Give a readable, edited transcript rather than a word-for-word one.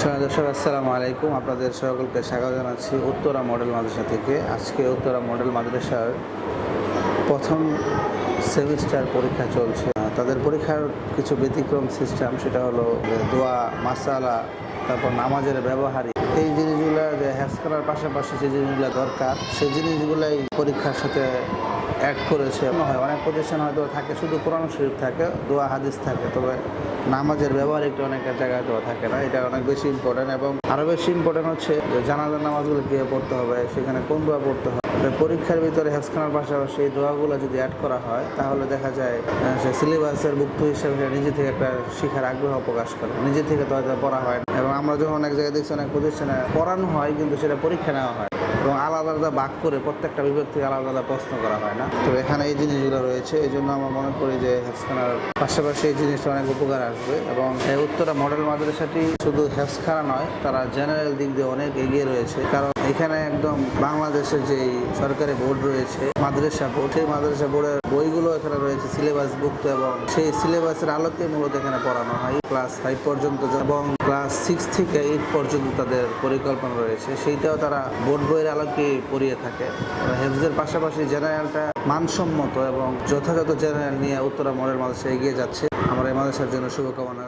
দর্শক আসসালামু আলাইকুম। আপনাদের সকলকে স্বাগত জানাচ্ছি উত্তরা মডেল মাদ্রাসা থেকে। আজকে উত্তরা মডেল মাদ্রাসার প্রথম সেমিস্টার পরীক্ষা চলছে। তাদের পরীক্ষার কিছু ব্যতিক্রম সিস্টেম, সেটা হলো দোয়া, মাসালা, তারপর নামাজের ব্যবহারিক এই জিনিসগুলো যে হ্যাফজ করার পাশাপাশি যে জিনিসগুলো দরকার সেই জিনিসগুলাই পরীক্ষার সাথে অ্যাড করেছে। হয় অনেক প্রতিষ্ঠান হয়তো থাকে শুধু কোরআন শরীফ থাকে, দোয়া হাদিস থাকে, তবে নামাজের ব্যবহারিকটা অনেক জায়গায় তো থাকে না। এটা অনেক বেশি ইম্পর্টেন্ট এবং আরও বেশি ইম্পর্টেন্ট হচ্ছে যে জানাজার নামাজগুলো কীভাবে পড়তে হবে, সেখানে কোন দোয়া পড়তে হবে। পরীক্ষার ভিতরে হেফজখানার পাশাপাশি এই দোয়াগুলো যদি অ্যাড করা হয় তাহলে দেখা যায় সে সিলেবাসের মুক্ত হিসেবে নিজে থেকে একটা শিখার আগ্রহ প্রকাশ করে, নিজে থেকে তো হয়তো পড়া হয় না। এবং আমরা যখন অনেক জায়গায় দেখছি অনেক প্রতিষ্ঠানে পড়ানো হয় কিন্তু সেটা পরীক্ষা নেওয়া হয় এবং আলাদা আলাদা ভাগ করে প্রত্যেকটা বিভাগ থেকে আলাদা আলাদা প্রশ্ন করা হয় না। তো এখানে এই জিনিসগুলো রয়েছে, এই জন্য আমরা মনে করি যে হেফজখানার পাশাপাশি এই জিনিসটা অনেক উপকার আসবে। এবং এই উত্তরা মডেল মাদ্রাসাটি শুধু হেফজখানা নয়, তারা জেনারেল দিক দিয়ে অনেক এগিয়ে রয়েছে। কারণ এখানে একদম বাংলাদেশের যে সরকারি বোর্ড রয়েছে মাদ্রাসা বোর্ড, সেই মাদ্রাসা বোর্ডের বইগুলো এখানে রয়েছে সিলেবাস ভুক্ত এবং সেই সিলেবাসের আলোকে মূলত এখানে পড়ানো হয় ক্লাস 5 পর্যন্ত এবং ক্লাস 6 থেকে 8 পর্যন্ত তাদের পরিকল্পনা রয়েছে, সেইটাও তারা বোর্ড বইয়ের আলোকে পড়িয়ে থাকে। হেফজের পাশাপাশি জেনারেলটা মানসম্মত এবং যথাযথ জেনারেল নিয়ে উত্তরা মডেল মাদ্রাসা এগিয়ে যাচ্ছে। আমরা এই মাদ্রাসার জন্য শুভকামনা